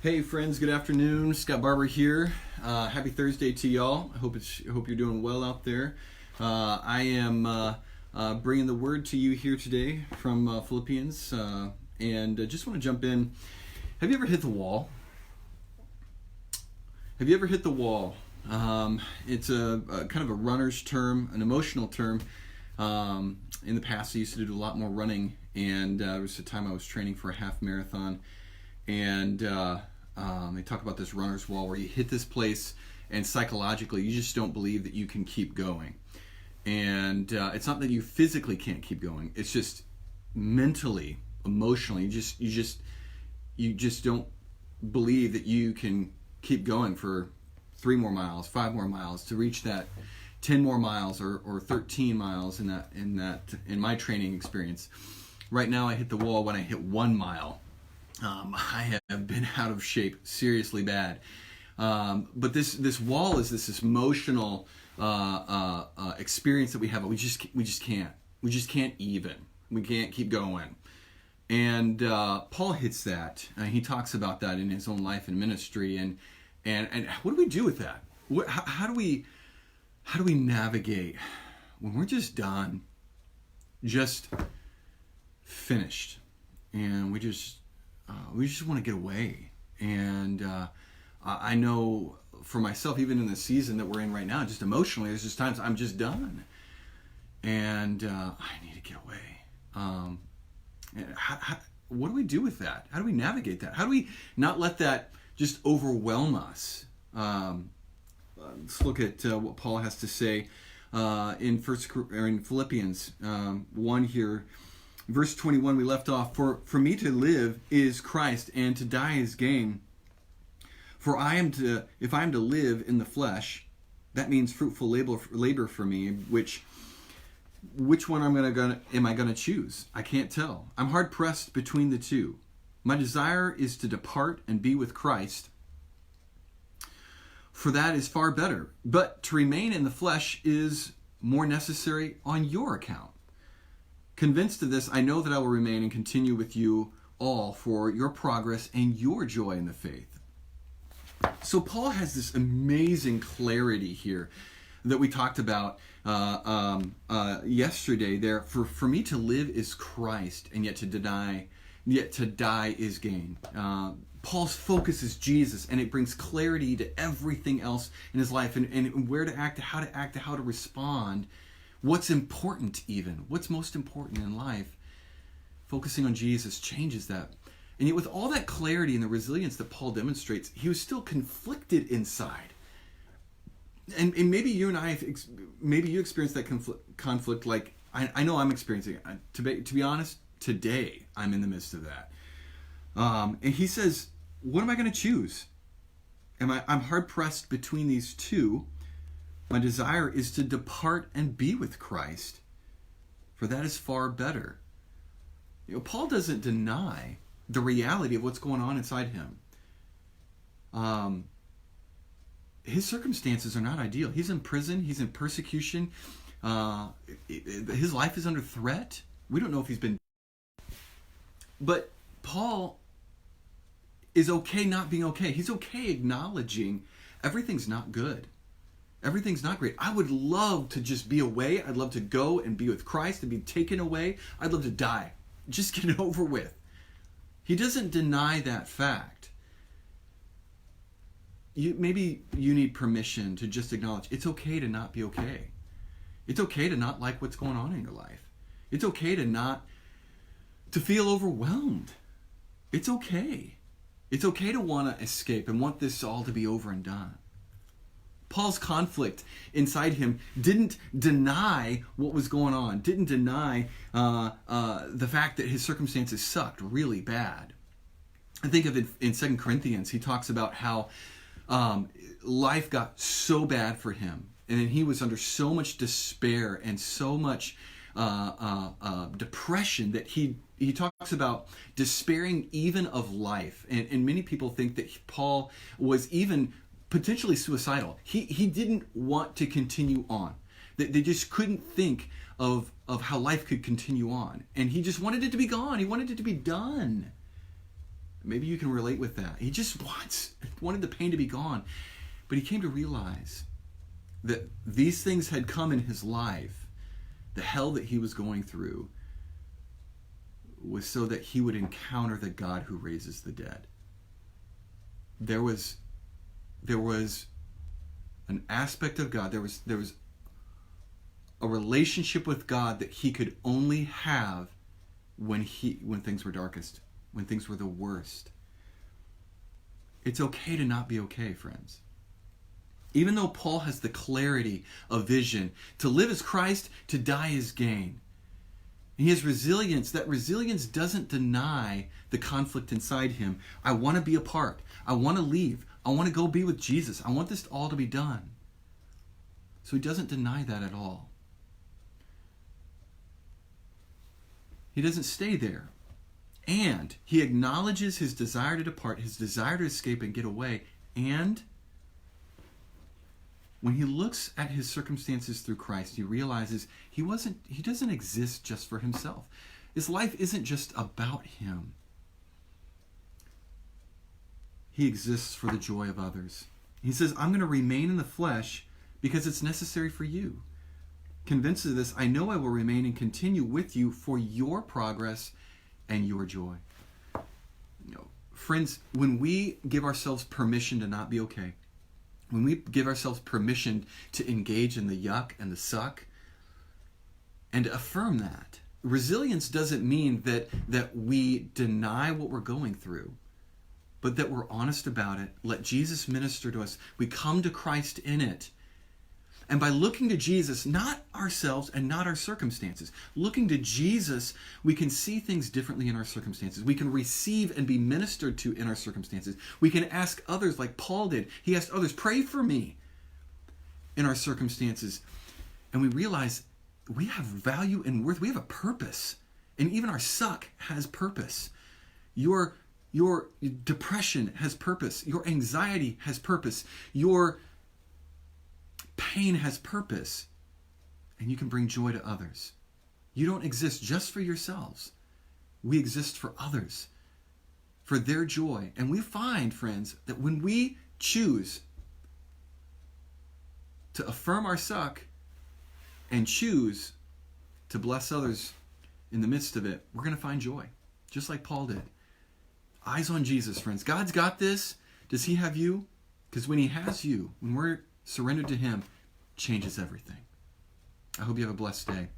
Hey friends, good afternoon. Scott Barber here. Happy Thursday to y'all. I hope you're doing well out there. I am bringing the word to you here today from Philippians, and just want to jump in. Have you ever hit the wall? Have you ever hit the wall? It's a kind of a runner's term, an emotional term. In the past, I used to do a lot more running, and there was a time I was training for a half marathon, and they talk about this runner's wall where you hit this place and psychologically you just don't believe that you can keep going. And it's not that you physically can't keep going. It's just mentally, emotionally, you just don't believe that you can keep going for 3 more miles, 5 more miles to reach that 10 more miles or 13 miles in my training experience. Right now I hit the wall when I hit 1 mile. I have been out of shape seriously bad. But this wall is this emotional experience that we have. We just can't. We just can't even. We can't keep going. And Paul hits that. He talks about that in his own life and ministry. And what do we do with that? How do we navigate when we're just done, just finished, and we just want to get away? And I know for myself, even in the season that we're in right now, just emotionally, there's just times I'm just done, and I need to get away. What do we do with that? How do we navigate that? How do we not let that just overwhelm us? Let's look at what Paul has to say in Philippians 1 here. Verse 21, we left off, For me to live is Christ, and to die is gain. For if I am to live in the flesh, that means fruitful labor for me, which one am I going to choose? I can't tell. I'm hard pressed between the two. My desire is to depart and be with Christ, for that is far better. But to remain in the flesh is more necessary on your account. Convinced of this, I know that I will remain and continue with you all for your progress and your joy in the faith. So Paul has this amazing clarity here that we talked about yesterday. There, for me to live is Christ, and yet to die is gain. Paul's focus is Jesus, and it brings clarity to everything else in his life, and where to act, how to respond. What's important even? What's most important in life? Focusing on Jesus changes that. And yet with all that clarity and the resilience that Paul demonstrates, he was still conflicted inside. And maybe you and I, maybe you experienced that conflict like I know I'm experiencing it. To be honest, today I'm in the midst of that. And he says, what am I going to choose? I'm hard-pressed between these two. My desire is to depart and be with Christ, for that is far better. Paul doesn't deny the reality of what's going on inside him. His circumstances are not ideal. He's in prison. He's in persecution. His life is under threat. We don't know if he's been... But Paul is okay not being okay. He's okay acknowledging everything's not good. Everything's not great. I would love to just be away. I'd love to go and be with Christ and be taken away. I'd love to die. Just get it over with. He doesn't deny that fact. Maybe you need permission to just acknowledge it's okay to not be okay. It's okay to not like what's going on in your life. It's okay to feel overwhelmed. It's okay. It's okay to want to escape and want this all to be over and done. Paul's conflict inside him didn't deny what was going on, didn't deny the fact that his circumstances sucked really bad. I think of it in 2 Corinthians, he talks about how life got so bad for him, and he was under so much despair and so much depression that he talks about despairing even of life. And many people think that Paul was even potentially suicidal. He didn't want to continue on. They just couldn't think of how life could continue on. And he just wanted it to be gone. He wanted it to be done. Maybe you can relate with that. He just wanted the pain to be gone. But he came to realize that these things had come in his life. The hell that he was going through was so that he would encounter the God who raises the dead. There was an aspect of God. There was a relationship with God that he could only have when things were darkest, when things were the worst. It's okay to not be okay, friends. Even though Paul has the clarity of vision, to live is Christ, to die is gain. And he has resilience. That resilience doesn't deny the conflict inside him. I want to be apart. I want to leave. I want to go be with Jesus. I want this all to be done. So he doesn't deny that at all. He doesn't stay there. And he acknowledges his desire to depart, his desire to escape and get away. And when he looks at his circumstances through Christ, he realizes he doesn't exist just for himself. His life isn't just about him. He exists for the joy of others. He says, I'm going to remain in the flesh because it's necessary for you. Convinced of this, I know I will remain and continue with you for your progress and your joy. Friends, when we give ourselves permission to not be okay, when we give ourselves permission to engage in the yuck and the suck, and to affirm that, resilience doesn't mean that we deny what we're going through, but that we're honest about it. Let Jesus minister to us. We come to Christ in it. And by looking to Jesus, not ourselves and not our circumstances, looking to Jesus, we can see things differently in our circumstances. We can receive and be ministered to in our circumstances. We can ask others like Paul did. He asked others, pray for me in our circumstances. And we realize we have value and worth. We have a purpose. And even our suck has purpose. Your depression has purpose. Your anxiety has purpose. Your pain has purpose, and you can bring joy to others. You don't exist just for yourselves. We exist for others, for their joy. And we find, friends, that when we choose to affirm our suck and choose to bless others in the midst of it, we're going to find joy, just like Paul did. Eyes on Jesus, friends. God's got this. Does he have you? Because when he has you, when we're surrendered to him, changes everything. I hope you have a blessed day.